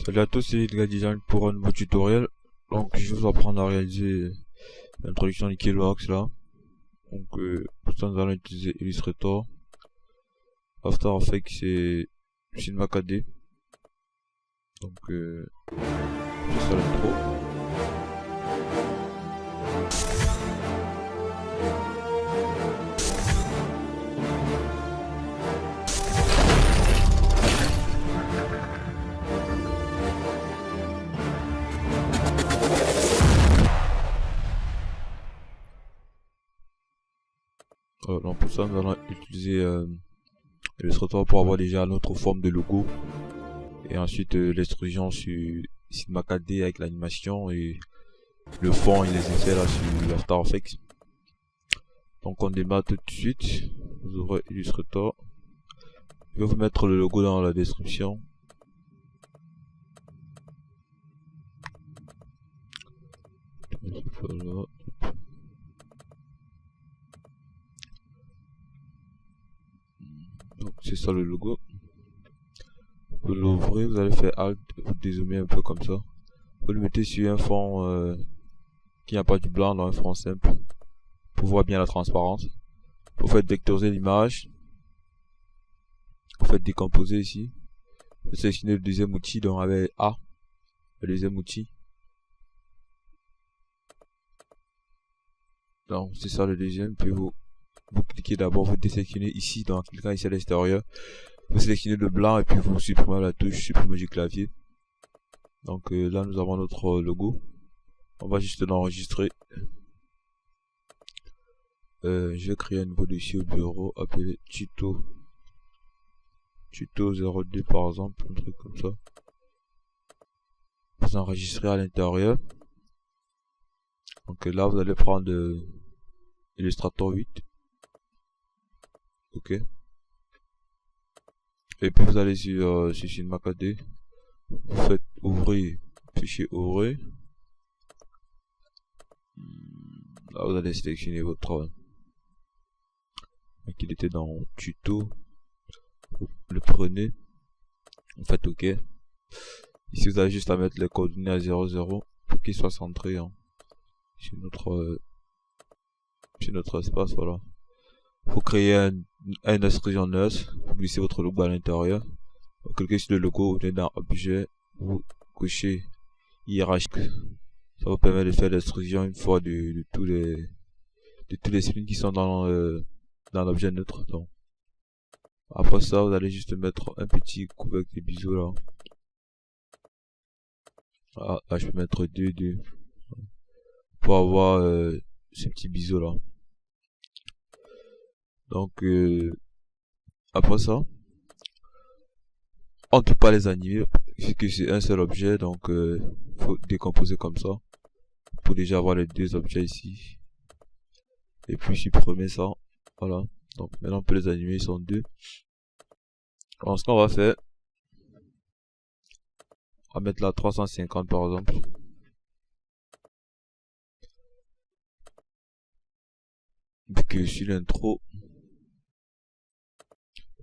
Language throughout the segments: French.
Salut à tous, c'est Edgar Design pour un nouveau tutoriel. Donc je vais vous apprendre à réaliser l'introduction du Keylworks là. Donc pour ça nous allons utiliser Illustrator, After Effects et Cinema 4D. Donc c'est ça l'intro. Donc pour ça nous allons utiliser Illustrator pour avoir déjà notre forme de logo et ensuite l'extrusion sur Cinema 4D avec l'animation et le fond et les effets là sur After Effects. Donc on démarre tout de suite. Vous ouvrez Illustrator. Je vais vous mettre le logo dans la description. Voilà. Donc c'est ça le logo. Vous l'ouvrez, vous allez faire Alt, vous dézoomer un peu comme ça. Vous le mettez sur un fond qui n'a pas du blanc, dans un fond simple, pour voir bien la transparence. Vous faites vectoriser l'image. Vous faites décomposer ici. Vous sélectionnez le deuxième outil, donc avec A, le deuxième outil. Donc c'est ça le deuxième, puis vous cliquez d'abord, vous désélectionnez ici, donc en cliquant ici à l'extérieur, vous sélectionnez le blanc et puis vous supprimez la touche supprimer du clavier. Donc là nous avons notre logo. On va juste l'enregistrer. Je vais créer un nouveau dossier au bureau appelé tuto 02 par exemple, un truc comme ça. Vous enregistrez à l'intérieur. Donc là vous allez prendre Illustrator 8. Ok. Et puis vous allez sur Cinema 4D. Vous faites ouvrir, fichier ouvrir. Là vous allez sélectionner votre donc il était dans tuto. Vous le prenez. Vous faites ok. Ici vous avez juste à mettre les coordonnées à 00 pour qu'il soit centré sur notre espace. Voilà. Vous créez un extrusion NURBS, vous glissez votre logo à l'intérieur, vous cliquez sur le logo, vous venez dans objet, vous cochez hiérarchique. Ça vous permet de faire l'extrusion une fois de tous les spins qui sont dans l'objet neutre. Donc après ça vous allez juste mettre un petit couvercle de biseau là. Là je peux mettre 2 pour avoir ce petit biseau là. Donc après ça on ne peut pas les animer vu que c'est un seul objet, donc faut décomposer comme ça pour déjà avoir les deux objets ici et puis supprimer ça. Voilà, donc maintenant on peut les animer, ils sont deux. Alors ce qu'on va faire, on va mettre là 350 par exemple. Vu que sur l'intro,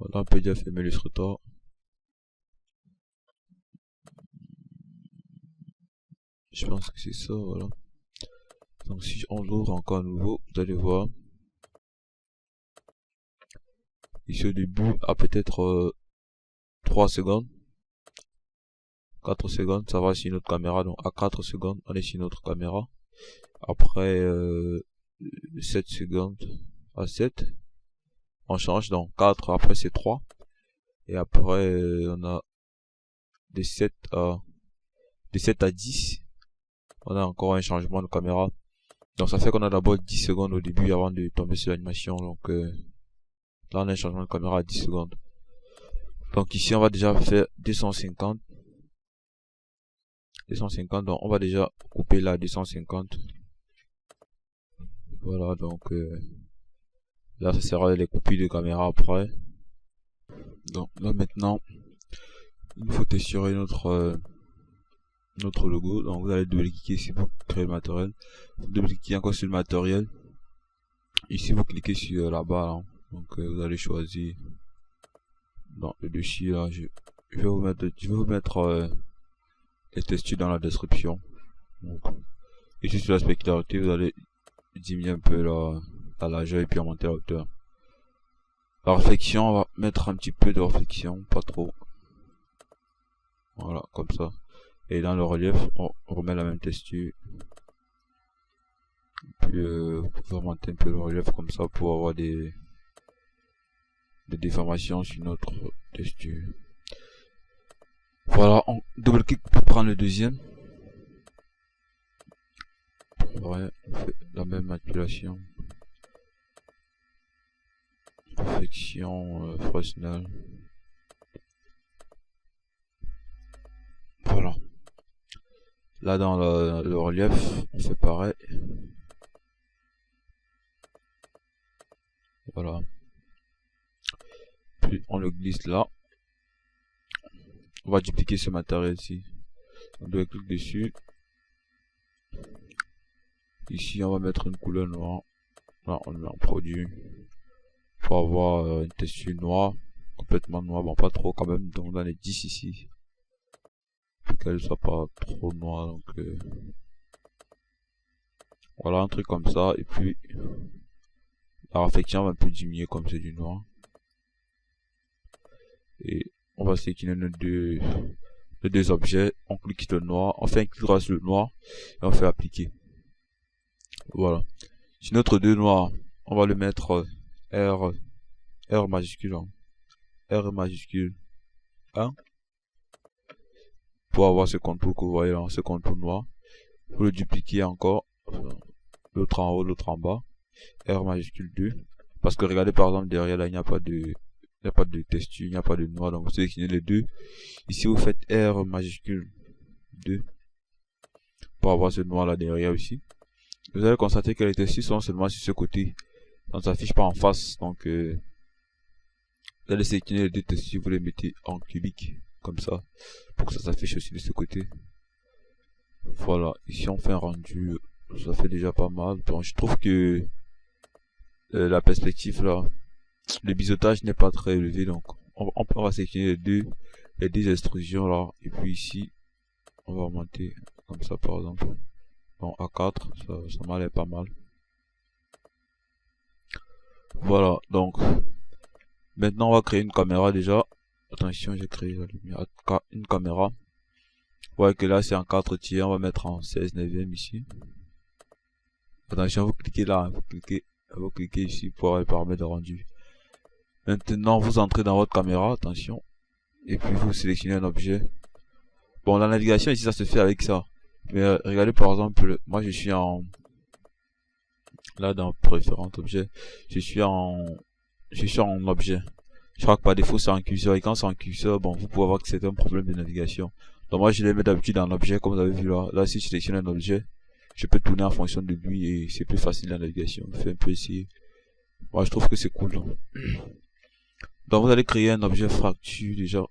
voilà, on peut déjà fermer l'Illustrator. Je pense que c'est ça, voilà. Donc si on l'ouvre encore à nouveau, vous allez voir. Ici au début, à peut-être 3 secondes. 4 secondes, ça va sur notre caméra. Donc à 4 secondes, on est sur notre caméra. Après 7 secondes à 7. On change, donc 4, après c'est 3. Et après on a de 7 à 10. On a encore un changement de caméra. Donc ça fait qu'on a d'abord 10 secondes au début avant de tomber sur l'animation. Donc là on a un changement de caméra à 10 secondes. Donc ici on va déjà faire 250. Donc on va déjà couper là 250. Voilà, donc là ça sera les copies de caméra après. Donc là maintenant il faut texturer notre logo. Donc vous allez double-cliquer ici pour créer le matériel. Vous double-cliquez encore sur le matériel. Ici vous cliquez sur la barre là. Donc vous allez choisir dans le dossier là. Je vais vous mettre les textures dans la description. Donc, ici sur la spectacularité, vous allez diminuer un peu la largeur et puis augmenter la hauteur. La réflexion, on va mettre un petit peu de réflexion, pas trop. Voilà, comme ça. Et dans le relief, on remet la même texture. Puis vous pouvez augmenter un peu le relief comme ça pour avoir des déformations sur notre texture. Voilà, on double-clique pour prendre le deuxième. Ouais, on fait la même manipulation. Perfection, Fresnel. Voilà. Là dans le relief, on fait pareil. Voilà. Puis on le glisse là. On va dupliquer ce matériel ici. On doit cliquer dessus. Ici on va mettre une couleur noire. Là on le met en produit. Pour avoir une texture noire. Complètement noire. Bon pas trop quand même. Donc on a les 10 ici. Pour qu'elle soit pas trop noire. Donc voilà un truc comme ça. Et puis la réflexion va un peu diminuer comme c'est du noir. Et on va sélectionner les deux objets. On clique sur le noir. On fait un clic droit sur le noir. Et on fait appliquer. Voilà. Sur notre 2 noir, on va le mettre R majuscule. R majuscule 1. Pour avoir ce contour que vous voyez là, ce contour noir. Pour le dupliquer encore. L'autre en haut, l'autre en bas. R majuscule 2. Parce que regardez par exemple derrière là, il n'y a pas de texture, il n'y a pas de noir. Donc vous sélectionnez les deux. Ici vous faites R majuscule 2. Pour avoir ce noir là derrière aussi. Vous allez constater que les textures sont seulement sur ce côté. Donc ça s'affiche pas en face. Donc vous allez sélectionner les deux textures, vous les mettez en cubique. Comme ça. Pour que ça s'affiche aussi de ce côté. Voilà. Ici on fait un rendu. Ça fait déjà pas mal. Donc je trouve que la perspective là, le biseautage n'est pas très élevé. Donc on va sélectionner les deux extrusions là. Et puis ici, on va augmenter comme ça par exemple. Donc à 4, ça m'a l'air pas mal. Voilà, donc maintenant on va créer une caméra déjà. Attention, j'ai créé la lumière, une caméra. Ouais, que là c'est en 4 tiers, on va mettre en 16 neuvième ici. Attention, vous cliquez là, vous cliquez ici pour avoir les paramètres de rendu. Maintenant vous entrez dans votre caméra, attention, et puis vous sélectionnez un objet. Bon, la navigation ici ça se fait avec ça. Mais regardez par exemple, moi je suis en là dans préférents objets, je suis en objet. Je crois que par défaut c'est en curseur et quand c'est en curseur, bon vous pouvez voir que c'est un problème de navigation. Donc moi je les mets d'habitude en objet comme vous avez vu là. Là si je sélectionne un objet, je peux tourner en fonction de lui et c'est plus facile la navigation. Je fais un peu essayer. Moi je trouve que c'est cool. Donc vous allez créer un objet fracture déjà.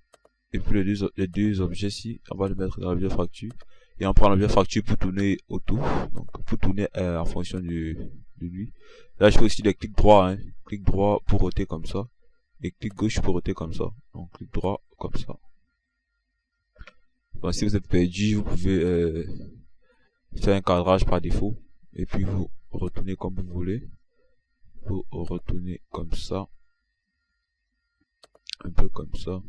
Et puis les deux objets ici, on va les mettre dans l'objet fracture. Et on prend l'objet fracture pour tourner autour. Donc pour tourner en fonction de lui. Là je fais aussi des clics droits. Hein. Clic droit pour roter comme ça. Et clic gauche pour roter comme ça. Donc clic droit comme ça. Donc si vous êtes perdu, vous pouvez faire un cadrage par défaut. Et puis vous retournez comme vous voulez. Vous retournez comme ça. Un peu comme ça.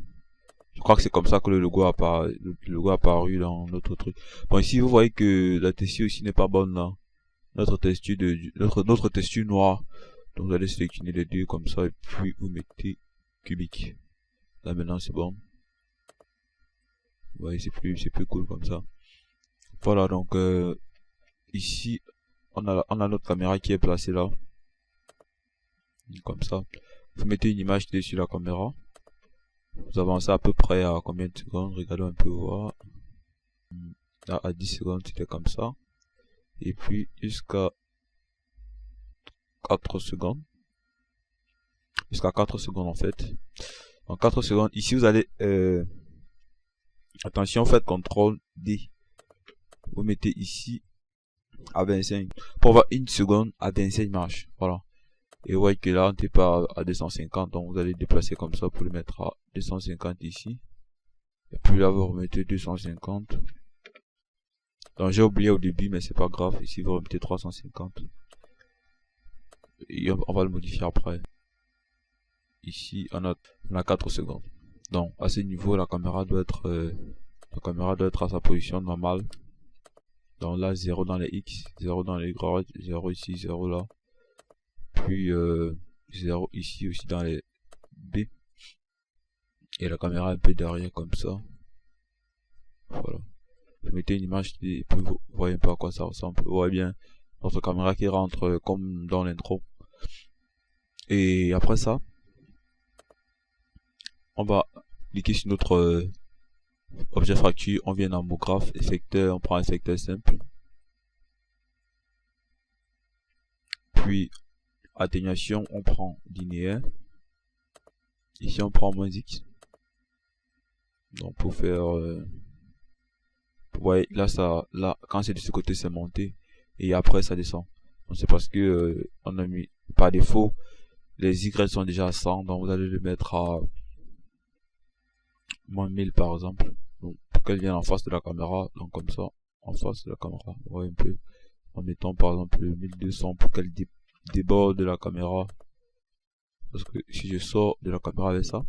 Je crois que c'est comme ça que le logo a apparu dans notre truc. Bon ici vous voyez que la texture ici n'est pas bonne là. Notre texture notre texture noire. Donc vous allez sélectionner les deux comme ça et puis vous mettez cubique. Là maintenant c'est bon. Vous voyez c'est plus cool comme ça. Voilà donc ici on a notre caméra qui est placée là. Comme ça. Vous mettez une image qui est sur la caméra. Vous avancez à peu près à combien de secondes? Regardons un peu voir. Là, à 10 secondes, c'était comme ça. Et puis, jusqu'à 4 secondes. Jusqu'à 4 secondes, en fait. En 4 secondes, ici, vous allez... attention, faites CTRL D. Vous mettez ici à 25. Pour avoir une seconde à 25 marches. Voilà. Et vous voyez que là, on n'est pas à 250. Donc, vous allez déplacer comme ça pour le mettre à 250 ici. Et puis là, vous remettez 250. Donc j'ai oublié au début, mais c'est pas grave. Ici vous remettez 350. Et on va le modifier après. Ici on a 4 secondes. Donc à ce niveau la caméra doit être à sa position normale. Donc là 0 dans les X, 0 dans les Y, 0 ici, 0 là. Puis 0 ici aussi dans les B. Et la caméra un peu derrière comme ça. Voilà. Vous mettez une image et puis vous voyez un peu à quoi ça ressemble. Vous voyez bien notre caméra qui rentre comme dans l'intro. Et après ça, on va cliquer sur notre objet fracture. On vient dans homographe, effecteur, on prend un effecteur simple. Puis atténuation, on prend linéaire. Ici on prend -X. Donc pour faire vous voyez là quand c'est de ce côté c'est monté et après ça descend. Donc c'est parce que on a mis par défaut les Y sont déjà à 100, donc vous allez le mettre à -1000 par exemple, donc pour qu'elle vienne en face de la caméra. Donc comme ça en face de la caméra, vous voyez un peu, en mettant par exemple 1200 pour qu'elle déborde de la caméra, parce que si je sors de la caméra avec ça,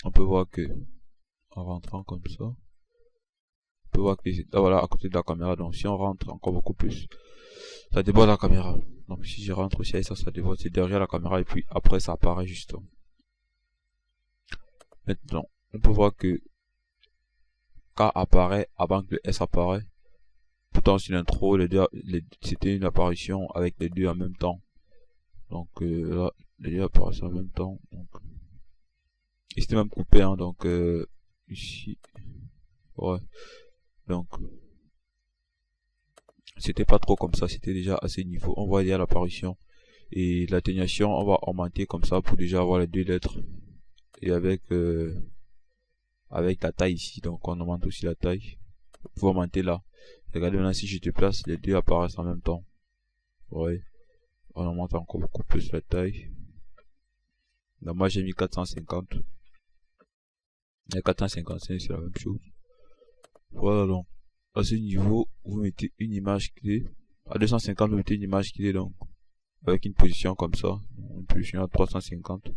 on peut voir que en rentrant comme ça, on peut voir que là, voilà, à côté de la caméra. Donc si on rentre encore beaucoup plus, ça déborde la caméra. Donc si je rentre aussi avec ça, ça déborde, c'est derrière la caméra et puis après ça apparaît juste. Maintenant on peut voir que K apparaît avant que le S apparaît. Pourtant sur l'intro c'était une apparition avec les deux en même temps. Donc là les deux apparaissent en même temps. Donc et c'était même coupé, hein, donc ici ouais, donc c'était pas trop comme ça, c'était déjà assez niveau. On voit déjà l'apparition et l'atténuation, on va augmenter comme ça pour déjà avoir les deux lettres et avec la taille ici. Donc on augmente aussi la taille pour augmenter là. Regardez maintenant, si je déplace, les deux apparaissent en même temps. Ouais, on augmente encore beaucoup plus la taille. Donc moi j'ai mis 450 et 455, c'est la même chose. Voilà, donc à ce niveau vous mettez une image clé. À 250 vous mettez une image clé, donc avec une position comme ça, une position à 350.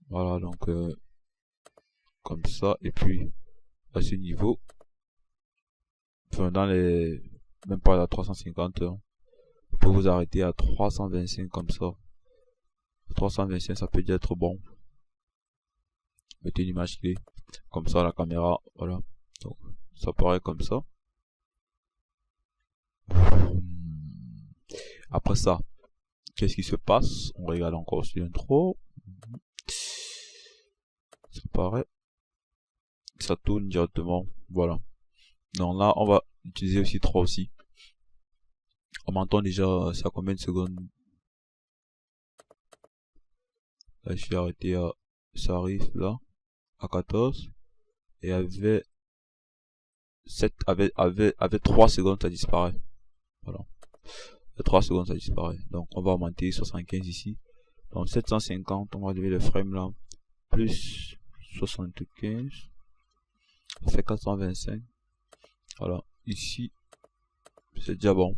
Voilà, donc comme ça. Et puis à ce niveau, enfin dans les, même pas à 350, vous pouvez vous arrêter à 325 comme ça. 325 ça peut déjà être bon. Mettez une image clé comme ça, la caméra, voilà, donc ça paraît comme ça. Après ça, qu'est-ce qui se passe? On regarde encore sur l'intro. Ça paraît, ça tourne directement, voilà. Donc là on va utiliser aussi 3 aussi. On m'entend déjà, ça combien de secondes? Là je suis arrêté à, ça arrive là à 14 et avec 7, avec 3 secondes ça disparaît. Voilà, 3 secondes ça disparaît. Donc on va augmenter 75 ici. Donc 750, on va lever le frame là, plus 75, ça fait 425. Voilà, ici c'est déjà bon.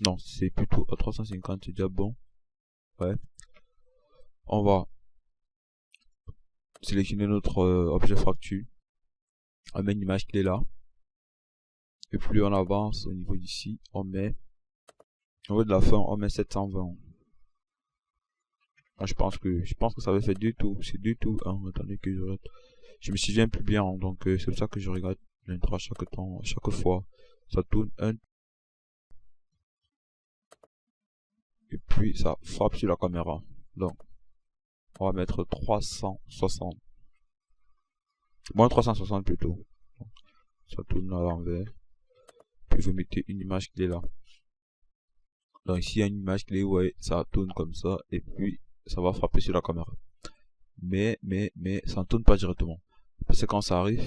Non, c'est plutôt à 350, c'est déjà bon. Ouais, on va sélectionner notre objet fracture, on met une image clé là, et plus on avance au niveau d'ici, on met au niveau de la fin, on met 720. Moi, je pense que ça avait fait du tout, c'est du tout, hein. Attendez que je me souviens plus bien, hein. Donc c'est pour ça que je regarde l'intro à chaque temps, à chaque fois ça tourne et puis ça frappe sur la caméra. Donc on va mettre 360, moins 360 plutôt. Donc, ça tourne à l'envers, puis vous mettez une image clé là. Donc ici il y a une image clé, ouais, ça tourne comme ça et puis ça va frapper sur la caméra. Mais ça ne tourne pas directement, parce que quand ça arrive,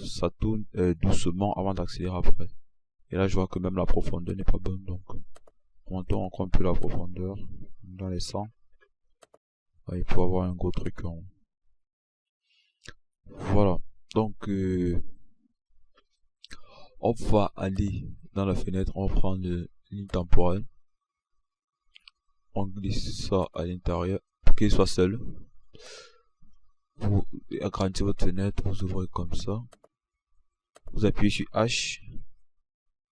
ça tourne doucement avant d'accélérer après. Et là je vois que même la profondeur n'est pas bonne, donc montons encore un peu la profondeur dans les 100. Ouais, pour avoir un gros truc en... Voilà, donc On va aller dans la fenêtre, on va prendre ligne temporelle. On glisse ça à l'intérieur pour qu'il soit seul. Vous agrandissez votre fenêtre, vous ouvrez comme ça. Vous appuyez sur H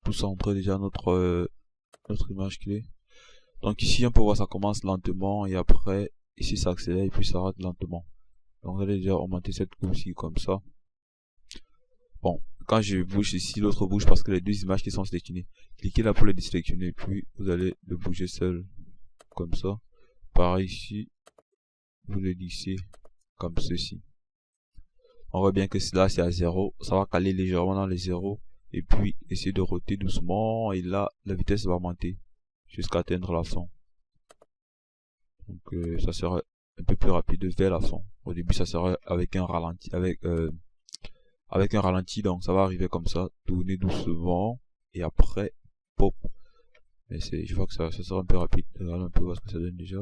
pour centrer déjà notre image clé. Donc ici on peut voir ça commence lentement et après ici ça accélère et puis ça rate lentement. Donc vous allez déjà augmenter cette courbe-ci comme ça. Bon, quand je bouge ici, l'autre bouge parce que les deux images qui sont sélectionnées. Cliquez là pour les désélectionner, puis vous allez le bouger seul, comme ça. Pareil ici, vous le lissez comme ceci. On voit bien que là c'est à 0, ça va caler légèrement dans les 0, et puis essayer de roter doucement, et là la vitesse va monter jusqu'à atteindre la fin. Donc ça sera un peu plus rapide vers la fin. Au début ça sera avec un ralenti, avec un ralenti, donc ça va arriver comme ça, tourner doucement, et après, pop. Mais je vois que ça sera un peu rapide. Regardez un peu voir ce que ça donne déjà.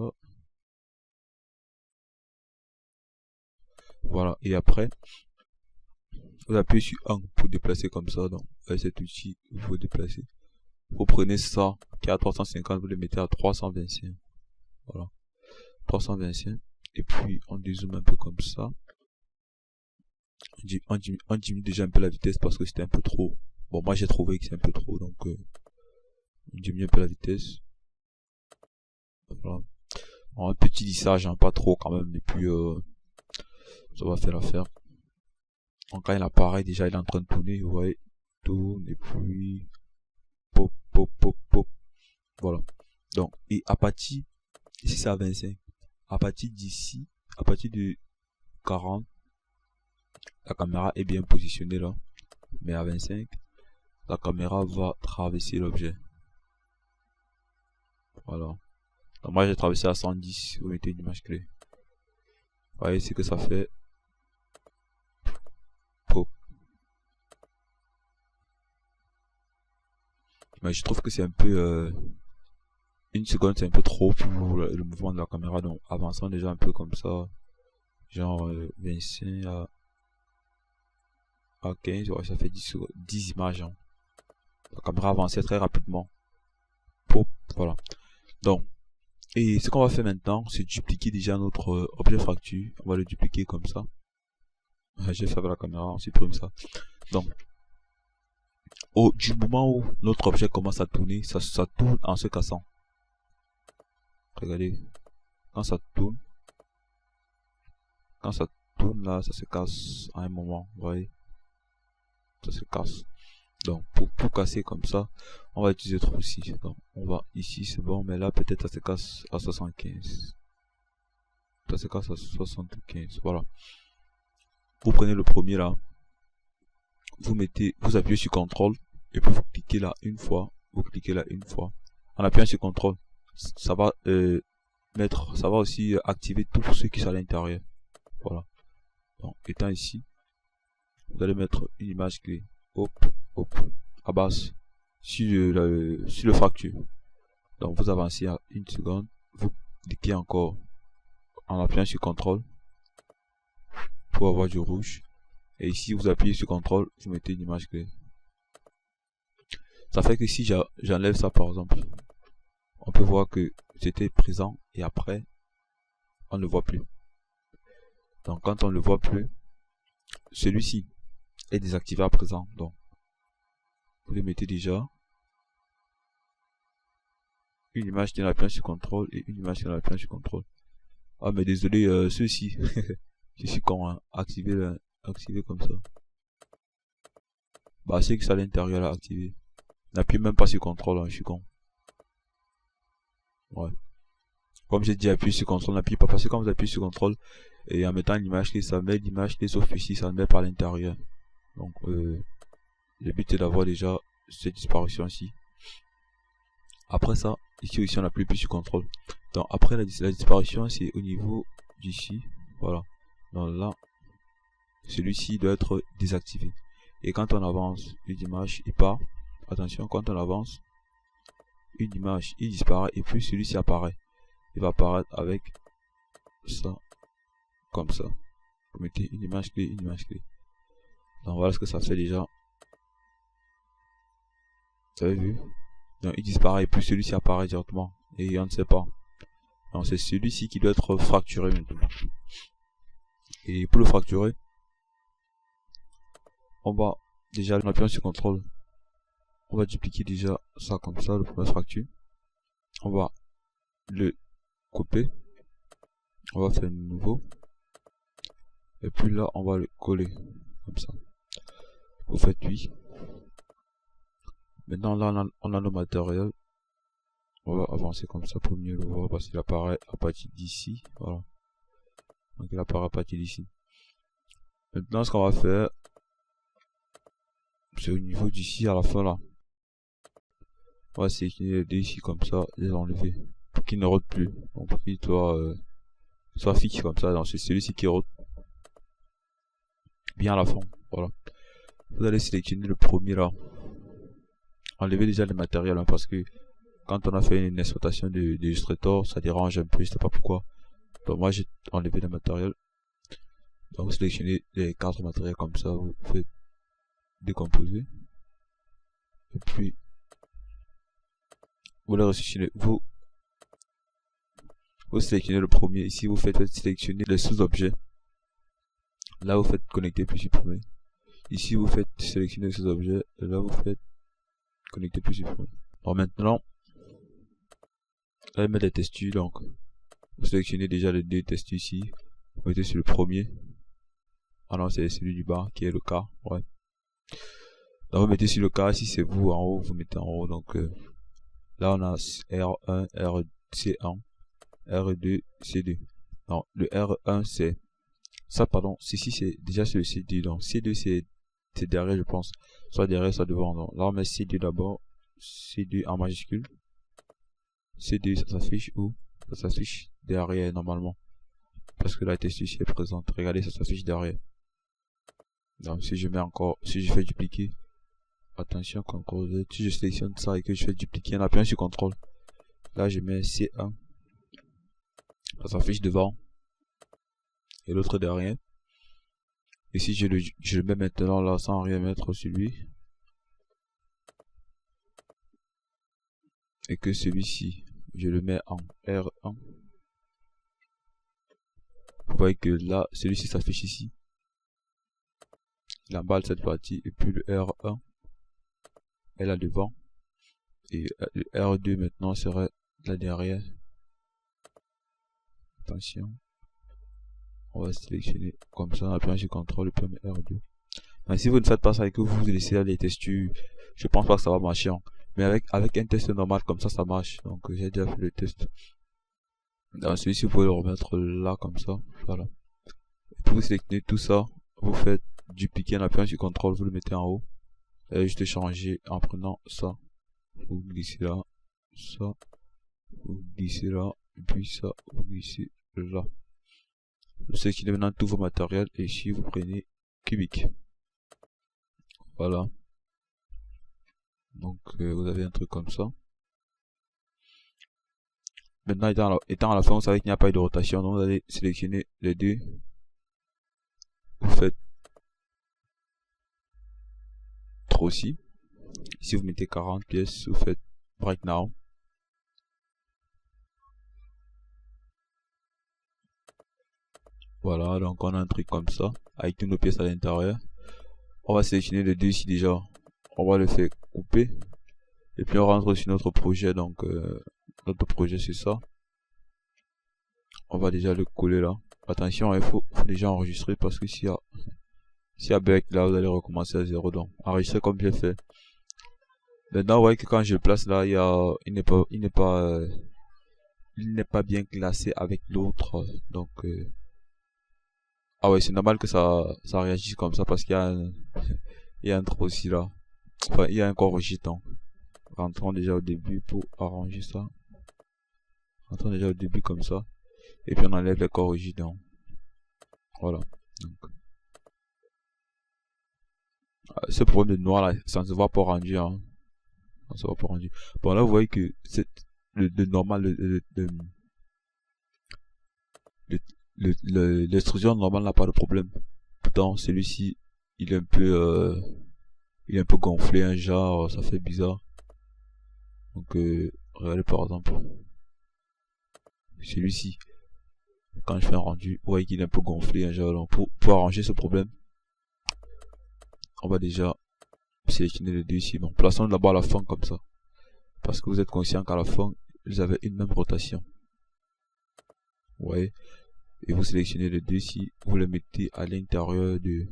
Voilà, et après, vous appuyez sur 1 pour déplacer comme ça, donc avec cet outil, vous déplacez. Vous prenez ça, qui est à 350, vous le mettez à 325. Voilà, 325, et puis on dézoome un peu comme ça. On diminue déjà un peu la vitesse parce que c'était un peu trop. Bon, moi j'ai trouvé que c'est un peu trop, donc on diminue un peu la vitesse. Voilà. Un petit lissage, hein, pas trop quand même, et puis ça va faire l'affaire. Donc quand il apparaît, déjà il est en train de tourner, vous voyez, tourne, et puis pop, pop, pop, pop. Voilà. Donc, et à partir, ici c'est à 25, à partir d'ici, à partir de 40, la caméra est bien positionnée là, mais à 25, la caméra va traverser l'objet. Voilà. Donc moi j'ai traversé à 110, vous mettez une image clé. Vous voyez ce que ça fait. Pop. Mais je trouve que c'est un peu... une seconde c'est un peu trop pour le mouvement de la caméra, donc avançons déjà un peu comme ça. Genre 25 à 15, ouais, ça fait 10 images. Hein. La caméra avançait très rapidement. Pop, voilà. Donc, et ce qu'on va faire maintenant, c'est dupliquer déjà notre objet fracture. On va le dupliquer comme ça. J'ai fait avec la caméra, on supprime ça. Donc, du moment où notre objet commence à tourner, ça tourne en se cassant. Regardez, quand ça tourne là, ça se casse à un moment, vous voyez, ça se casse. Donc pour casser comme ça, on va utiliser 3-6. Donc on va ici, c'est bon, mais là peut-être ça se casse à 75. Ça se casse à 75, voilà. Vous prenez le premier là, vous appuyez sur CTRL, et puis vous cliquez là une fois, En appuyant sur CTRL, ça va aussi activer tout ce qui sont à l'intérieur. Voilà. Donc étant ici, vous allez mettre une image clé. Hop, hop, à base sur le fracture. Donc vous avancez à 1 seconde, vous cliquez encore en appuyant sur CTRL pour avoir du rouge. Et ici vous appuyez sur CTRL, vous mettez une image clé. Ça fait que si j'enlève ça par exemple, on peut voir que c'était présent et après on ne le voit plus. Donc quand on ne le voit plus, celui-ci est désactivé à présent. Donc vous le mettez déjà. Une image qui est en appuyant sur CTRL et une image qui est en appuyant sur CTRL. Ah mais désolé, ceux-ci, je suis con, hein. Activer comme ça. Bah c'est que ça à l'intérieur là, activer. N'appuie même pas sur CTRL, hein, je suis con. Ouais. Comme j'ai dit, appuyer sur CTRL, n'appuie pas parce que quand vous appuyez sur CTRL et en mettant l'image clé, ça met l'image clé, sauf ici, ça le met par l'intérieur. Donc le but est d'avoir déjà cette disparition ici. Après ça, ici aussi on appuie plus sur CTRL. Donc après la disparition, c'est au niveau d'ici. Voilà. Donc là, celui-ci doit être désactivé. Et quand on avance, une image il part. Attention, quand on avance, une image il disparaît et puis celui-ci apparaît. Il va apparaître avec ça, comme ça. Vous mettez une image clé, une image clé. Donc voilà ce que ça fait déjà. Vous avez vu? Donc il disparaît et puis celui-ci apparaît directement. Et on ne sait pas. Donc c'est celui-ci qui doit être fracturé maintenant. Et pour le fracturer, on va déjà en appuyant sur CTRL. On va dupliquer déjà ça comme ça, le premier fracture. On va le couper. On va faire un nouveau. Et puis là, on va le coller. Comme ça. Vous faites oui. Maintenant, là, on a nos matériels. On va avancer comme ça pour mieux le voir parce qu'il apparaît à partir d'ici. Voilà. Donc, il apparaît à partir d'ici. Maintenant, ce qu'on va faire, c'est au niveau d'ici à la fin là. On va sélectionner les deux ici comme ça, les enlever. Pour qu'ils ne rotent plus. Donc, pour qu'ils soient fixes comme ça. Donc, c'est celui-ci qui rote. Bien à la fin. Voilà. Vous allez sélectionner le premier là. Enlevez déjà le matériel hein, parce que quand on a fait une exploitation d'Illustrator, ça dérange un peu, je sais pas pourquoi. Donc moi j'ai enlevé le matériel. Donc vous sélectionnez les 4 matériels comme ça, vous faites décomposer. Et puis vous les resélectionnez. Vous sélectionnez le premier. Ici vous faites sélectionner les sous-objets. Là vous faites connecter puis supprimer. Ici vous faites sélectionner les sous-objets. Et là vous faites connecter plus supprimer. Alors maintenant, là, mettre les textures, donc vous sélectionnez déjà les deux textures ici, vous mettez sur le premier. Ah non, c'est celui du bas qui est le cas, ouais. Donc vous mettez sur le cas, si c'est vous en haut, vous mettez en haut. Donc là on a R1, C1, R2, C2. Non, le R1 c'est ça, pardon, ceci c'est déjà sur le C2, donc C2 c'est derrière je pense, soit derrière soit devant. Donc là on met C2 d'abord, C2 en majuscule. C2 ça s'affiche où? Ça s'affiche derrière normalement. Parce que la texture ici est présente. Regardez, ça s'affiche derrière. Donc si je mets encore, si je fais dupliquer, attention, CTRL Z, si je sélectionne ça et que je fais dupliquer en appuyant sur CTRL, là je mets C1, ça s'affiche devant et l'autre derrière. Et si je le mets maintenant là sans rien mettre sur lui, et que celui-ci je le mets en R1, vous voyez que là celui-ci s'affiche ici, il emballe cette partie, et puis le R1 est là devant et le R2 maintenant serait là derrière. Attention, on va sélectionner comme ça en appuyant sur CTRL, le premier R2. Mais si vous ne faites pas ça et que vous laissez là les textures, je pense pas que ça va marcher hein. Mais avec un test normal comme ça marche. Donc j'ai déjà fait le test. Dans celui-ci vous pouvez le remettre là comme ça, voilà. Et puis vous sélectionnez tout ça, vous faites dupliquer en appuyant sur CTRL, vous le mettez en haut. Et juste changer en prenant ça, vous glissez là, ça, vous glissez là, et puis ça, vous glissez là. Vous sélectionnez maintenant tous vos matériels et ici vous prenez cubique. Voilà. Donc vous avez un truc comme ça. Maintenant étant à la fin, vous savez qu'il n'y a pas eu de rotation, donc vous allez sélectionner les deux. Vous faites trop aussi. Ici vous mettez 40 pièces, vous faites break now. Voilà, donc on a un truc comme ça, avec toutes nos pièces à l'intérieur. On va sélectionner les deux ici déjà. On va le faire couper. Et puis on rentre sur notre projet, donc notre projet c'est ça. On va déjà le coller là. Attention, il faut déjà enregistrer parce que s'il y a bug là, vous allez recommencer à zéro. Donc enregistrer comme j'ai fait. Maintenant, vous voyez que quand je le place là, il n'est pas bien classé avec l'autre. Donc ah ouais, c'est normal que ça réagisse comme ça parce qu'il y a il y a un trou aussi là. Enfin, il y a un corrigé donc. Rentrons déjà au début pour arranger ça. Rentrons déjà au début comme ça. Et puis on enlève les corrigés donc. Voilà. Donc. Ce problème de noir là, ça ne se voit pas rendu. Hein. Ça ne se voit pas rendu. Bon là vous voyez que c'est le normal, l'extrusion normale n'a pas de problème. Pourtant celui-ci il est un peu gonflé, un genre, ça fait bizarre. Donc regardez par exemple celui-ci. Quand je fais un rendu, vous voyez qu'il est un peu gonflé, hein, genre, pour arranger ce problème, on va déjà sélectionner les deux ici. Bon, plaçons d'abord la fin comme ça, parce que vous êtes conscient qu'à la fin, vous avez une même rotation. Vous voyez, et vous sélectionnez les deux ici, vous les mettez à l'intérieur de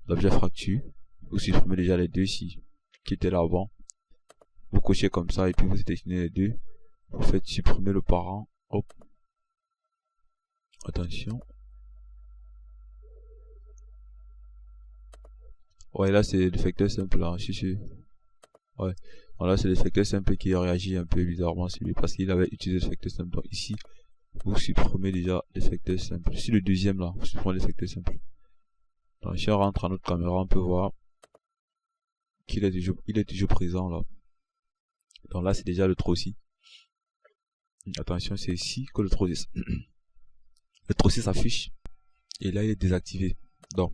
l'objet fracture. Vous supprimez déjà les deux ici qui étaient là avant. Vous cochez comme ça et puis vous sélectionnez les deux. Vous faites supprimer le parent. Hop. Attention. Ouais, là c'est l'effecteur simple là. Ouais. Donc là c'est l'effecteur simple qui réagit un peu bizarrement sur lui parce qu'il avait utilisé l'effecteur simple. Donc ici, vous supprimez déjà l'effecteur simple. Sur le deuxième là, vous supprimez l'effecteur simple. Donc si on rentre en notre caméra, on peut voir qu'il est toujours présent là. Donc là c'est déjà le trocci. Attention, c'est ici que le trocci s'affiche. Et là il est désactivé. Donc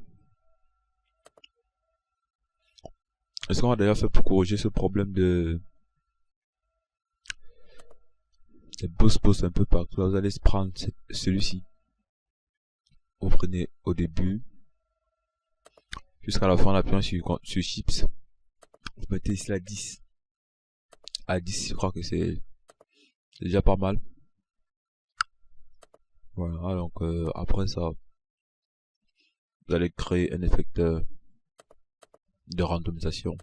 est-ce qu'on va d'ailleurs faire pour corriger ce problème de boost un peu partout? Là, vous allez prendre celui-ci. Vous prenez au début jusqu'à la fin, en appuyant sur chips. Vous mettez ici la 10. À 10, je crois que c'est déjà pas mal. Voilà, donc après ça, vous allez créer un effecteur de randomisation.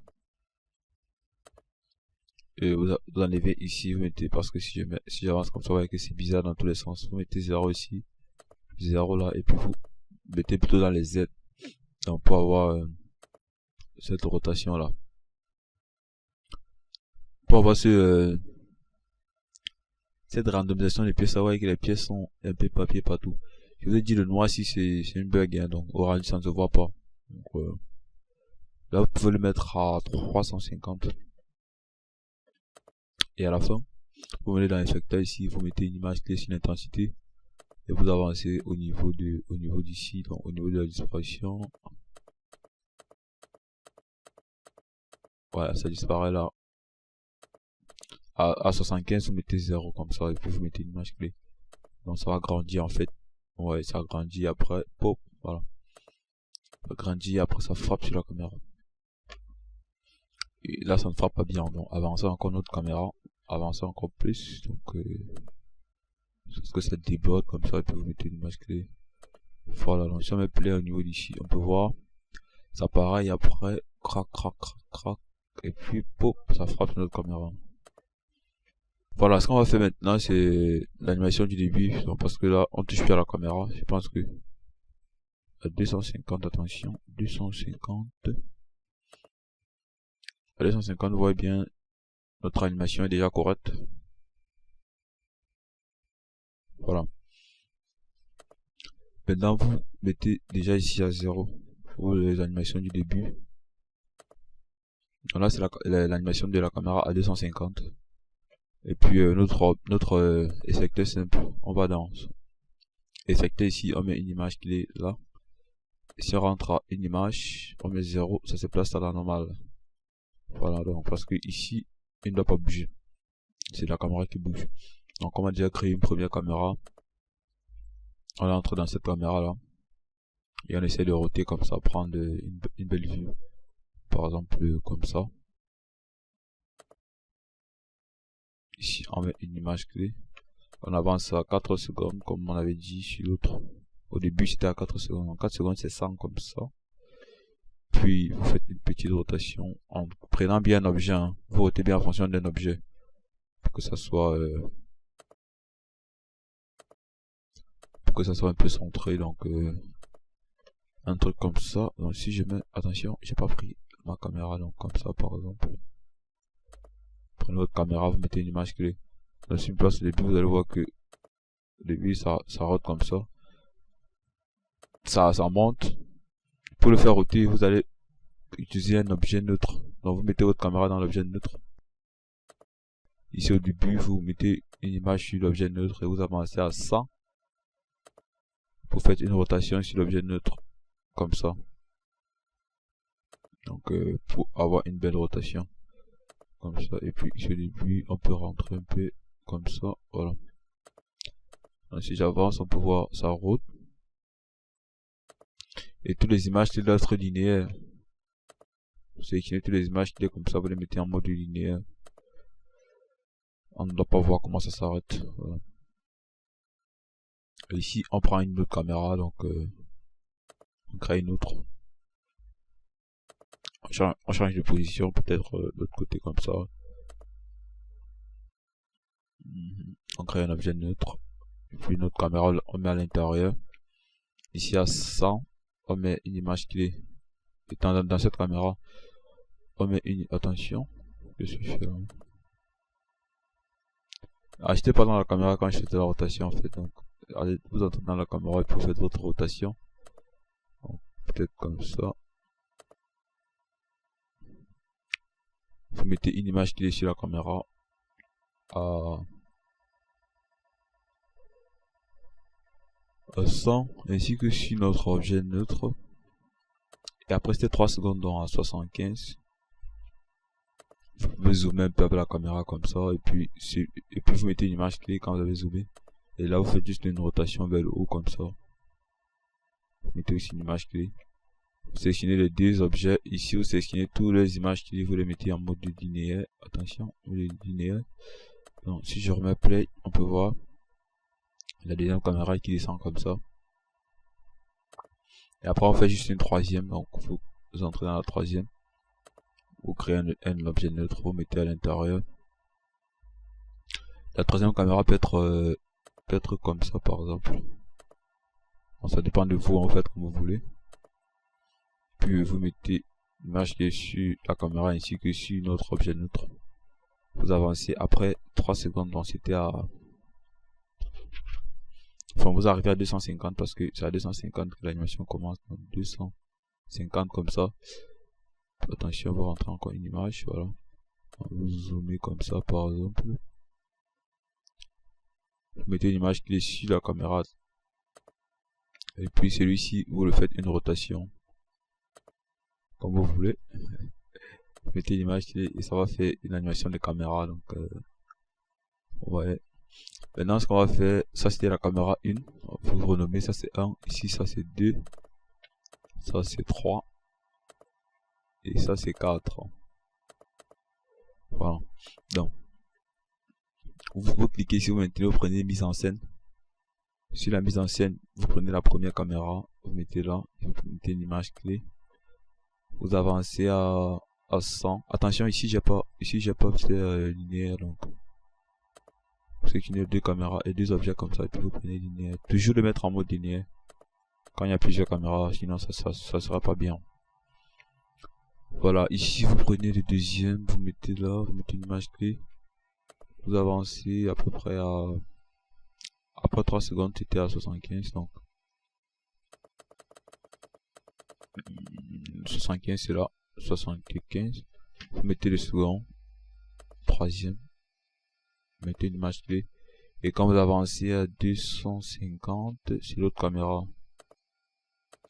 Et vous enlevez ici, vous mettez, parce que si j'avance comme ça, vous voyez que c'est bizarre dans tous les sens. Vous mettez 0 ici, 0 là, et puis vous mettez plutôt dans les Z. Donc pour avoir cette rotation là. Pour avoir cette randomisation des pièces, vous voyez que les pièces sont un peu papier partout. Je vous ai dit le noir ici c'est une bug, hein, donc au rendu ça ne se voit pas. Donc, là vous pouvez le mettre à 350. Et à la fin, vous venez dans l'effecteur ici, vous mettez une image clé sur l'intensité. Et vous avancez au niveau d'ici, donc au niveau de la disparition. Voilà, ça disparaît là. À 75, vous mettez 0 comme ça, et puis vous mettez une image clé. Donc ça va grandir en fait. Ouais, ça grandit après. Pop, voilà. Ça grandit après ça frappe sur la caméra. Et là ça ne frappe pas bien. Donc avancez encore notre caméra. Avancez encore plus. Donc parce que ça déborde comme ça, et puis vous mettez une image clé. Voilà, donc si on met play au niveau d'ici, on peut voir. Ça pareil après. Crac, crac, crac, crac. Et puis pop, ça frappe sur notre caméra. Voilà, ce qu'on va faire maintenant, c'est l'animation du début. Donc, parce que là, on touche plus à la caméra. Je pense que à 250, attention, 250. À 250, vous voyez bien, notre animation est déjà correcte. Voilà. Maintenant, vous mettez déjà ici à 0 pour les animations du début. Donc là, c'est l'animation de la caméra à 250. Et puis notre effecteur simple, on va dans effecteur ici, on met une image qui est là. Si on rentre à une image, on met 0, ça se place à la normale. Voilà, donc parce que ici, il ne doit pas bouger. C'est la caméra qui bouge. Donc on va déjà créer une première caméra. On entre dans cette caméra là. Et on essaie de roter comme ça, prendre une belle vue. Par exemple comme ça. Ici on met une image clé. On avance à 4 secondes comme on avait dit sur l'autre. Au début c'était à 4 secondes. En 4 secondes c'est 100 comme ça. Puis vous faites une petite rotation en prenant bien un objet. Hein. Vous rotez bien en fonction d'un objet. Pour que ça soit un peu centré. Donc un truc comme ça. Donc si je mets, attention, j'ai pas pris ma caméra, donc comme ça par exemple. Prenez votre caméra, vous mettez une image clé. Donc si je place au début, vous allez voir que au début ça rote comme ça. Ça monte. Pour le faire roter, vous allez utiliser un objet neutre. Donc vous mettez votre caméra dans l'objet neutre. Ici au début, vous mettez une image sur l'objet neutre et vous avancez à 100. Vous faites une rotation sur l'objet neutre. Comme ça. Donc pour avoir une belle rotation. comme ça, et puis ce début on peut rentrer un peu comme ça, voilà. Donc, si j'avance on peut voir sa route, et toutes les images doivent être linéaires. Vous sélectionnez toutes les images qui est comme ça, vous les mettez en mode linéaire. On ne doit pas voir comment ça s'arrête, voilà. Et ici on prend une autre caméra, donc on crée une autre. On change de position, peut-être de l'autre côté comme ça. On crée un objet neutre. Et puis une autre caméra, on met à l'intérieur. Ici à 100, on met une image clé. Et dans cette caméra, on met une... Attention, je suis fait là. Ah, j'étais pas dans la caméra quand je faisais la rotation en fait. Donc, allez, vous entrez dans la caméra et vous faites votre rotation. Peut-être comme ça. Vous mettez une image clé sur la caméra à 100 ainsi que sur notre objet neutre. Et après c'était 3 secondes donc à 75. Vous pouvez zoomer un peu avec la caméra comme ça et puis vous mettez une image clé quand vous avez zoomé. Et là vous faites juste une rotation vers le haut comme ça. Vous mettez aussi une image clé. Vous sélectionnez les deux objets. Ici vous sélectionnez toutes les images clés, vous les mettez en mode linéaire. Attention, linéaire. Donc si je remets play, on peut voir la deuxième caméra qui descend comme ça. Et après on fait juste une troisième, donc vous entrez dans la troisième. Vous créez un objet neutre, vous mettez à l'intérieur. La troisième caméra peut être comme ça par exemple. Donc, ça dépend de vous en fait comme vous voulez. Puis vous mettez l'image qui est sur la caméra ainsi que sur notre objet neutre. Vous avancez après 3 secondes, donc c'était à... Enfin vous arrivez à 250 parce que c'est à 250 que l'animation commence, donc 250 comme ça. Attention, vous rentrez encore une image, voilà. Vous zoomez comme ça par exemple. Vous mettez une image qui est sur la caméra. Et puis celui-ci, vous le faites une rotation. Comme vous voulez. Vous mettez l'image et ça va faire une animation de caméra. Donc, ouais. Maintenant, ce qu'on va faire, ça c'était la caméra 1. Vous renommer, ça c'est 1. Ici, ça c'est 2. Ça c'est 3. Et ça c'est 4. Voilà. Donc, vous cliquez ici, vous prenez mise en scène. Sur la mise en scène, vous prenez la première caméra, vous mettez là, vous mettez une image clé. Vous avancez à 100. Attention, ici j'ai pas fait linéaire, donc vous sélectionnez deux caméras et deux objets comme ça et puis vous prenez linéaire. Toujours le mettre en mode linéaire quand il y a plusieurs caméras, sinon ça sera pas bien. Voilà, ici vous prenez le deuxième, vous mettez là, vous mettez une image clé. Vous avancez à peu près à... Après 3 secondes, c'était à 75, donc 75 c'est là, 75. Vous mettez le second, troisième, vous mettez une image clé. Et quand vous avancez à 250, c'est l'autre caméra.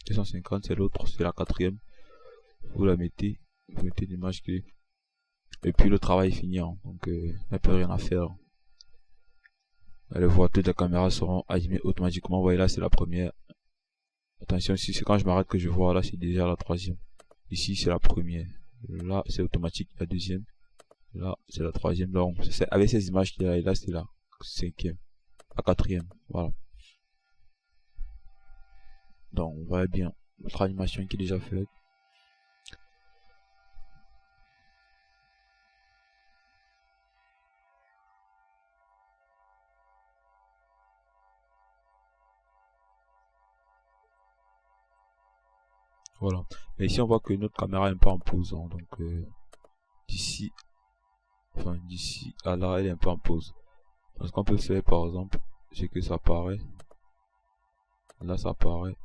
250 c'est l'autre, c'est la quatrième. Vous la mettez, vous mettez l'image clé. Et puis le travail est fini, hein, donc il n'y a plus rien à faire. Les voitures de la caméra seront animées automatiquement. Vous voyez là c'est la première. Attention, si c'est quand je m'arrête que je vois là c'est déjà la troisième. Ici c'est la première. Là c'est automatique la deuxième. Là c'est la troisième. Donc avec ces images qu'il y a là c'est la cinquième. La quatrième. Voilà. Donc on voit bien notre animation qui est déjà faite. Voilà. Mais ici on voit que notre caméra est un peu en pause, hein, donc d'ici à là elle est un peu en pause. Donc ce qu'on peut faire par exemple, c'est que ça apparaît. Là ça apparaît.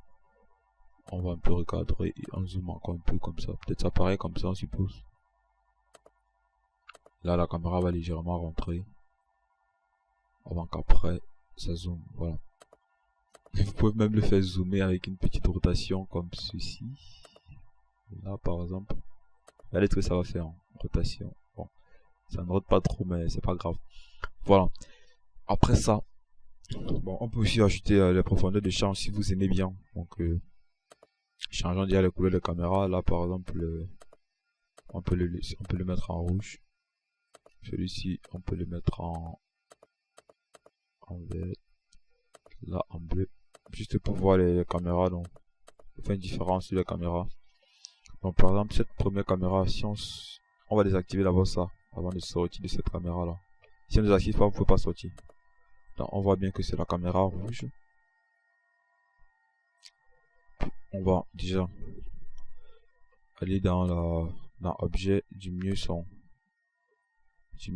On va un peu recadrer et on zoome encore un peu comme ça. Peut-être ça apparaît comme ça, on suppose. Là la caméra va légèrement rentrer. Avant qu'après ça zoome. Voilà. Vous pouvez même le faire zoomer avec une petite rotation comme ceci. Là par exemple. Regardez ce que ça va faire en rotation. Bon. Ça ne rote pas trop, mais c'est pas grave. Voilà. Après ça, bon, on peut aussi ajouter les profondeurs de champ si vous aimez bien. Donc, changeant déjà les couleurs de caméra. Là, par exemple, on peut le mettre en rouge. Celui-ci, on peut le mettre en vert. Là, en bleu. Juste pour voir les caméras. Donc, on fait une différence sur les caméras. Donc, par exemple, cette première caméra, si on va désactiver d'abord ça avant de sortir de cette caméra là. Si on ne désactive pas, vous ne pouvez pas sortir. Donc, on voit bien que c'est la caméra rouge. On va déjà aller dans objet, diminuer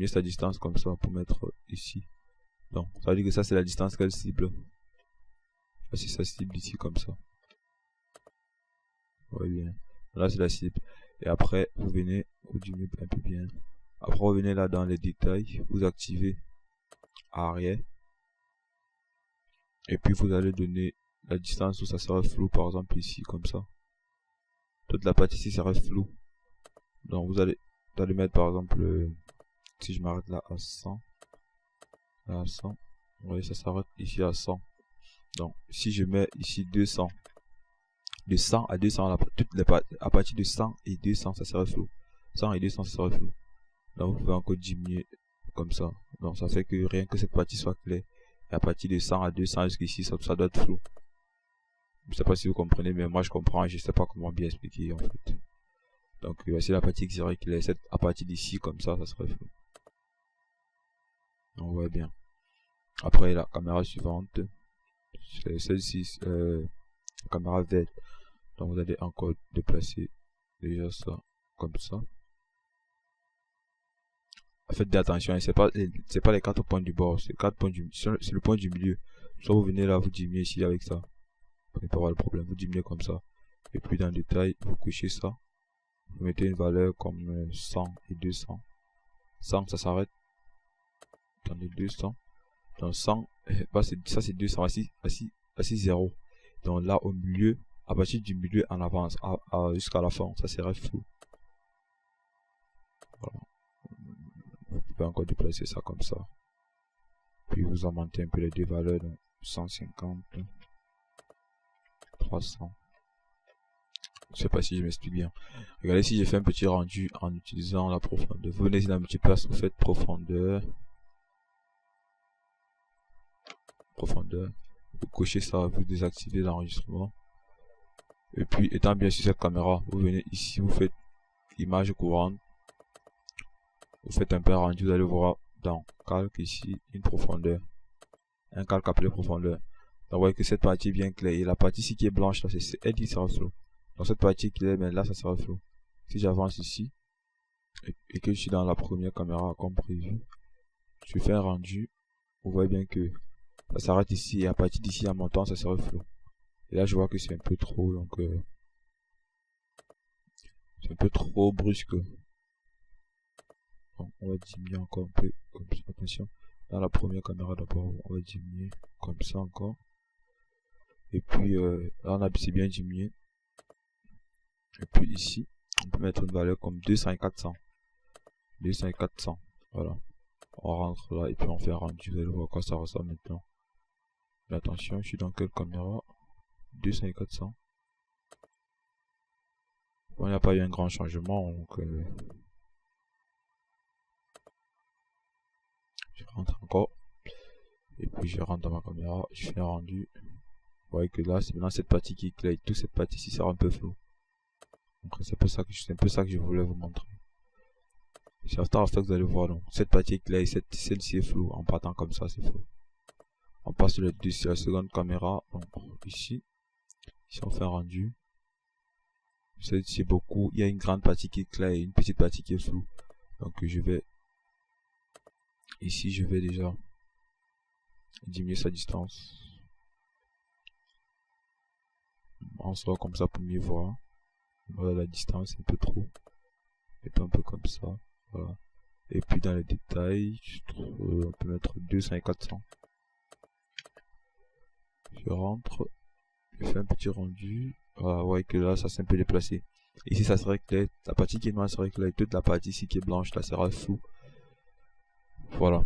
sa distance comme ça pour mettre ici. Donc, ça veut dire que ça c'est la distance qu'elle cible. Là c'est sa cible ici comme ça. Ouais, bien. Là c'est la cible. Et après vous venez, vous diminuez un peu bien. Après vous venez là dans les détails, vous activez arrière. Et puis vous allez donner la distance où ça sera flou, par exemple ici comme ça. Toute la partie ici sera floue. Donc vous allez mettre par exemple, si je m'arrête là à 100, là à 100, vous voyez ça s'arrête ici à 100. Donc si je mets ici 200, de 100 à 200, à partir de 100 et 200 ça sera flou. 100 et 200 ça sera flou. Donc vous pouvez encore diminuer comme ça. Donc ça fait que rien que cette partie soit claire. Et à partir de 100 à 200 jusqu'ici ça doit être flou. Je sais pas si vous comprenez, mais moi je comprends, je sais pas comment bien expliquer en fait. Donc voici la partie qui serait claire. À partir d'ici comme ça serait flou. On voit bien. Après la caméra suivante, c'est celle-ci, la caméra verte. Donc vous allez encore déplacer déjà ça comme ça. Faites attention, c'est pas les 4 points du bord, c'est le point du milieu. Soit vous venez là, vous diminuez ici avec ça. Vous n'allez pas avoir le problème, vous diminuez comme ça. Et puis dans le détail, vous cochez ça. Vous mettez une valeur comme 100 et 200. 100 ça s'arrête. Dans les 200. Dans 100, ça c'est 200, voici 0. Donc là au milieu, à partir du milieu en avance, jusqu'à la fin, ça serait flou. Voilà. Vous pouvez encore déplacer ça comme ça. Puis vous augmentez un peu les deux valeurs, donc 150, 300. Je sais pas si je m'explique bien. Regardez si j'ai fait un petit rendu en utilisant la profondeur. Vous venez dans la petite place, vous faites profondeur. Vous cochez ça, vous désactivez l'enregistrement. Et puis étant bien sur cette caméra, vous venez ici, vous faites image courante. Vous faites un peu rendu, vous allez voir dans calque ici une profondeur. Un calque appelé profondeur. Donc vous voyez que cette partie est bien claire. Et la partie ici qui est blanche là, c'est elle qui sera floue. Donc cette partie qui est, mais là ça sera flou. Si j'avance ici et que je suis dans la première caméra comme prévu, je fais un rendu, vous voyez bien que ça s'arrête ici et à partir d'ici en montant ça sera flou. Et là je vois que c'est un peu trop, donc c'est un peu trop brusque. Donc on va diminuer encore un peu comme ça. Attention, dans la première caméra d'abord on va diminuer comme ça encore. Et puis là c'est bien diminué. Et puis ici, on peut mettre une valeur comme 200 et 400. 200 et 400. Voilà. On rentre là et puis on fait un rendu. Vous allez voir quoi ça ressemble maintenant. Mais attention, je suis dans quelle caméra? 200 et 400. Bon, il n'y a pas eu un grand changement. Donc, je rentre encore. Et puis je rentre dans ma caméra. Je fais un rendu. Vous voyez que là, c'est maintenant cette partie qui est claire. Toute cette partie ici sera un peu floue. Donc c'est un peu ça que je voulais vous montrer. C'est After Effects que vous allez voir. Donc cette partie est claire, celle-ci est floue. En partant comme ça, c'est flou. On passe sur la seconde caméra. Donc ici, si on fait un rendu, celle-ci est beaucoup. Il y a une grande partie qui est claire et une petite partie qui est floue. Donc je vais ici, je vais déjà diminuer sa distance. On sort comme ça pour mieux voir. Voilà la distance un peu trop. Et un peu comme ça. Voilà. Et puis dans les détails, on peut mettre 200 et 400. Je rentre. Je fais un petit rendu. Voilà, vous voyez que là ça s'est un peu déplacé. Ici ça serait clair. La partie qui est noire serait claire. Toute la partie ici qui est blanche là sera floue. Voilà,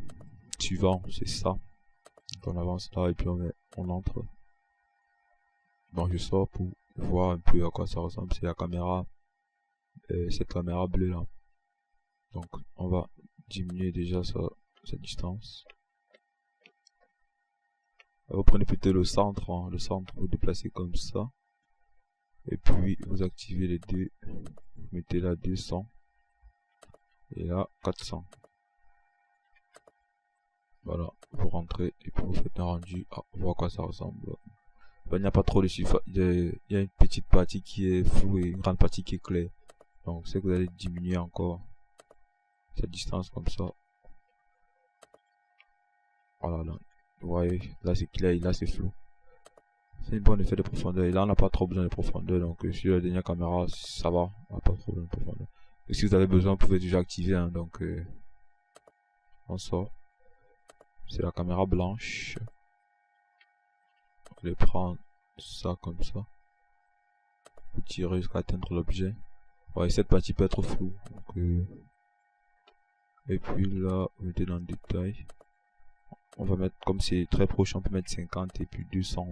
suivant, c'est ça. Donc on avance là et puis on entre. Donc je sors pour voir un peu à quoi ça ressemble. C'est la caméra, cette caméra bleue là. Donc on va diminuer déjà sa distance. Vous prenez plutôt le centre, hein. Le centre vous déplacez comme ça. Et puis vous activez les deux. Vous mettez là 200. Et là 400. Voilà, vous rentrez et puis vous faites un rendu. Ah, on voit à quoi ça ressemble. Ben, il n'y a pas trop de surface. Il y a une petite partie qui est floue et une grande partie qui est claire. Donc c'est que vous allez diminuer encore cette distance comme ça. Voilà, là. Vous voyez, là c'est clair et là c'est flou. C'est un bon effet de profondeur. Et là on n'a pas trop besoin de profondeur. Donc sur la dernière caméra, ça va. On n'a pas trop besoin de profondeur. Et si vous avez besoin, vous pouvez déjà activer. Hein, donc on sort. C'est la caméra blanche. Vous allez prendre ça comme ça. Vous tirez jusqu'à atteindre l'objet. Ouais, cette partie peut être floue. Donc, et puis là, vous mettez dans le détail. On va mettre, comme c'est très proche, on peut mettre 50 et puis 200.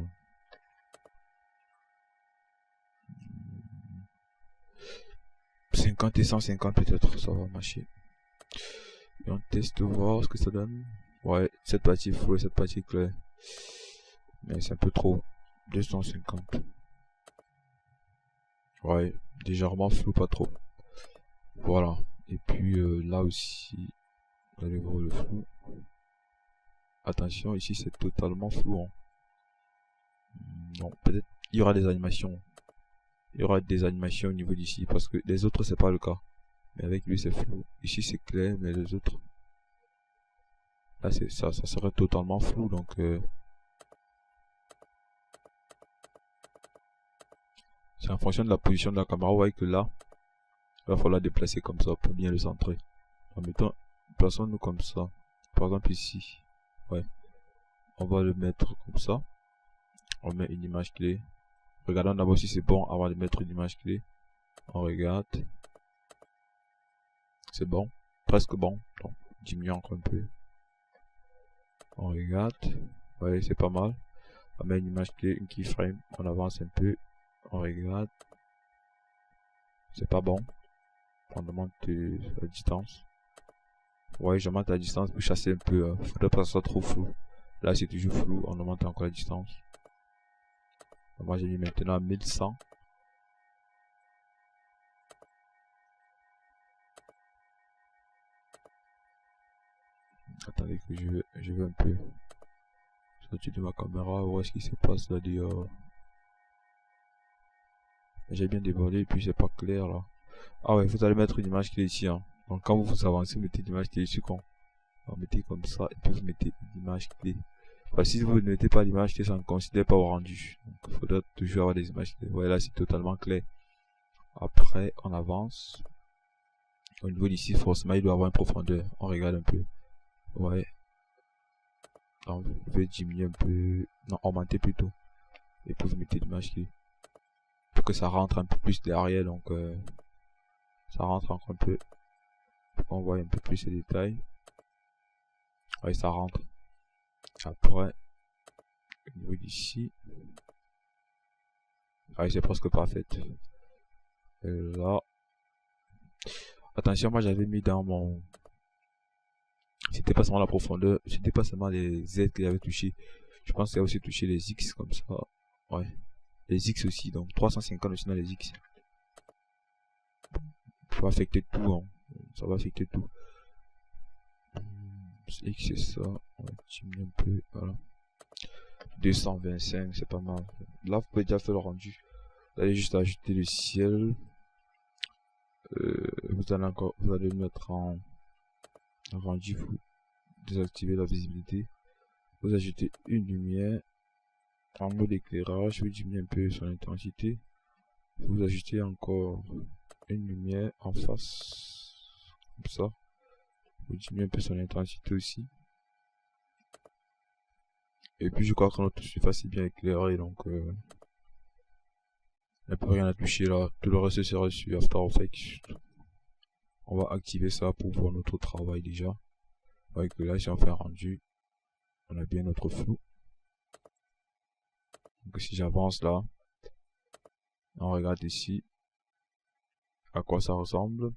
50 et 150 peut-être, ça va marcher. Et on teste voir ce que ça donne. Ouais, cette partie est floue et cette partie est claire. Mais c'est un peu trop. 250. Ouais, légèrement flou, pas trop. Voilà. Et puis là aussi, vous allez voir le flou. Attention, ici c'est totalement flou. Hein. Non, peut-être il y aura des animations. Il y aura des animations au niveau d'ici parce que les autres c'est pas le cas. Mais avec lui c'est flou. Ici c'est clair, mais les autres. Là c'est ça serait totalement flou donc. C'est en fonction de la position de la caméra. Vous voyez que là, il va falloir déplacer comme ça pour bien le centrer. En mettant, plaçons-nous comme ça. Par exemple ici. Ouais. On va le mettre comme ça. On met une image clé. Regardons d'abord si c'est bon avant de mettre une image clé. On regarde. C'est bon. Presque bon. Donc, diminue encore un peu. On regarde. Ouais, c'est pas mal. On met une image clé, une keyframe. On avance un peu. On regarde. C'est pas bon. On demande la distance. Ouais, je monte la distance pour chasser un peu. Faudrait pas que ça soit trop flou. Là, c'est toujours flou. On augmente encore la distance. Moi, j'ai mis maintenant 1100. Attendez que je vais un peu sortir de ma caméra, voir ce qui se passe là dehors. J'ai bien débordé et puis c'est pas clair là. Ah ouais, vous allez mettre une image qui est ici. Hein. Donc quand vous avancez, vous mettez une image qui est ici. Vous mettez comme ça et puis vous mettez une image clé. Parce que si vous ne mettez pas l'image clé, ça ne considère pas au rendu. Donc il faudra toujours avoir des images clés. Ouais, là c'est totalement clair. Après, on avance. Au niveau d'ici, forcément, il doit avoir une profondeur. On regarde un peu. Ouais. Donc, vous pouvez diminuer un peu. Non, augmenter plutôt. Et puis vous mettez l'image clé. Pour que ça rentre un peu plus derrière. Donc, ça rentre encore un peu. Pour qu'on voit un peu plus les détails. Ouais, ça rentre. Après, au niveau d'ici. Ouais, c'est presque parfait. Et là. Attention, moi j'avais mis dans mon. C'était pas seulement la profondeur, c'était pas seulement les Z qu'il avait touché. Je pense qu'il a aussi touché les X comme ça. Ouais. Les X aussi, donc 350 aussi dans les X. Ça va affecter tout, hein. Ça va affecter tout. X c'est ça. On va diminuer un peu, voilà. 225, c'est pas mal. Là, vous pouvez déjà faire le rendu. Vous allez juste ajouter le ciel. Vous allez le mettre en rendu, vous désactivez la visibilité. Vous ajoutez une lumière. En mode éclairage, vous diminuez un peu son intensité. Vous ajoutez encore une lumière en face. Comme ça. Vous diminuez un peu son intensité aussi. Et puis je crois que notre surface est bien éclairée, donc il n'y a plus rien à toucher là. Tout le reste sera sur After Effects. On va activer ça pour voir notre travail déjà. voyez que là si on fait un rendu, on a bien notre flou. Donc si j'avance là, on regarde ici à quoi ça ressemble.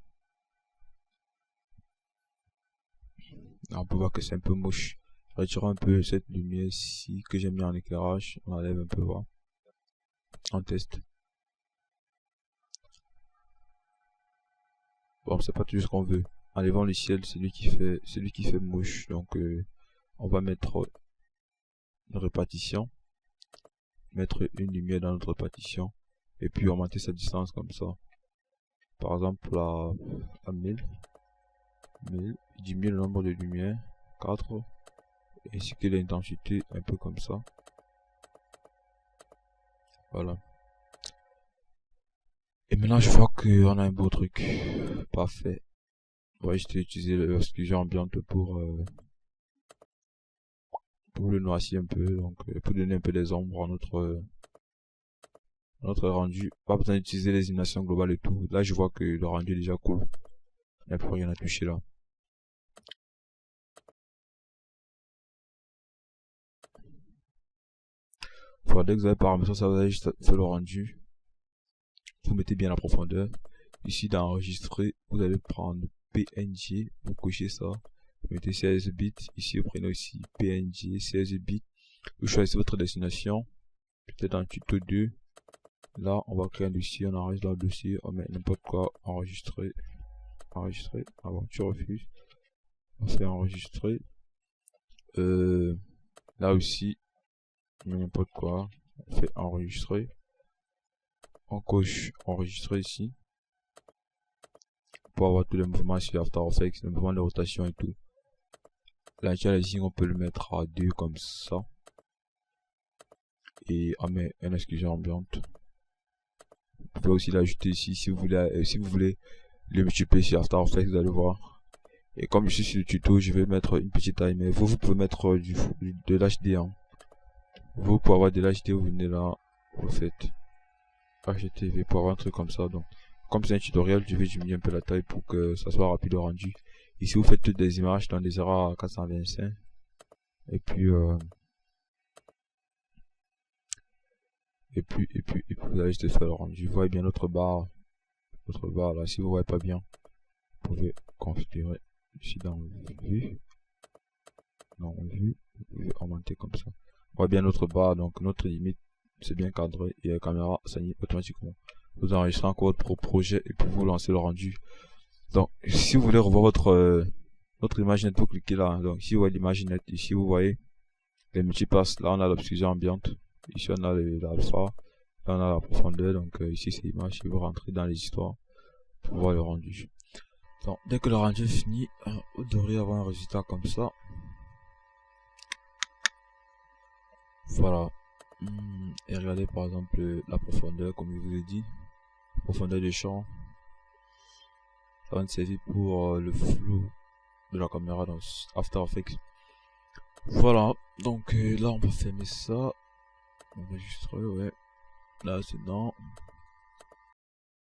Là, on peut voir que c'est un peu moche. Retirons un peu cette lumière ici que j'ai mis en éclairage, on enlève un peu, voir. On teste. Bon, c'est pas tout ce qu'on veut. Enlevons le ciel, c'est lui qui fait moche. Donc on va mettre une répartition, mettre une lumière dans notre répartition et puis augmenter sa distance comme ça. Par exemple à 1000, diminuer le nombre de lumières, 4, ainsi que l'intensité un peu comme ça. Voilà. Et maintenant je vois qu'on a un beau truc. Parfait. Ouais, je t'ai utilisé l'exclusion ambiante pour le noircir un peu, donc pour donner un peu des ombres à notre rendu. Pas besoin d'utiliser les illuminations globales et tout. Là je vois que le rendu est déjà cool. Il n'y a plus rien à toucher là. Voilà, dès que vous avez paramétré ça, vous avez juste fait le rendu. Vous mettez bien la profondeur. Ici d'enregistrer, vous allez prendre PNG, vous cochez ça. Vous mettez 16 bits. Ici vous prenez aussi PNG, 16 bits. Vous choisissez votre destination. Peut-être dans tuto 2. Là, on va créer un dossier, on enregistre dans le dossier, on met n'importe quoi, enregistrer. Ah bon, tu refuses. On fait enregistrer. Là aussi, on met n'importe quoi, on fait enregistrer. On coche enregistrer ici. Pour avoir tous les mouvements sur After Effects, les mouvements de rotation et tout. L'anti-aliasing, on peut le mettre à 2 comme ça. Et on met une exclusion ambiante. Vous pouvez aussi l'ajouter ici si vous voulez le multiplier sur After Effects, vous allez voir. Et comme je suis sur le tuto, je vais mettre une petite taille, mais vous pouvez mettre de l'HD. Hein. Vous pouvez avoir de l'HD, vous venez là, vous faites HDTV pour avoir un truc comme ça. Donc, comme c'est un tutoriel, je vais diminuer un peu la taille pour que ça soit rapide au rendu. Ici, vous faites toutes des images dans des 0 à 425. Et puis, vous allez juste faire le rendu. Vous voyez bien notre barre là. Si vous voyez pas bien, vous pouvez configurer ici dans vue. Non, vue, vous pouvez augmenter comme ça. Vous voyez bien notre barre, donc notre limite, c'est bien cadré et la caméra s'anime automatiquement. Vous enregistrez encore votre projet et puis vous lancez le rendu. Donc, si vous voulez revoir notre image net, vous cliquez là. Donc, ici vous voyez l'image net, ici vous voyez les multipasses. Là, on a l'obscurité ambiante. Ici, on a l'alpha. Là, on a la profondeur. Donc, ici, c'est l'image. Si vous rentrez dans les histoires pour voir le rendu. Donc, dès que le rendu est fini, vous devriez avoir un résultat comme ça. Voilà. Et regardez par exemple la profondeur, comme je vous ai dit. Profondeur de champ. Ça va nous servir pour le flou de la caméra dans After Effects. Voilà, donc là on va fermer ça. On va enregistrer, ouais. Là c'est dans.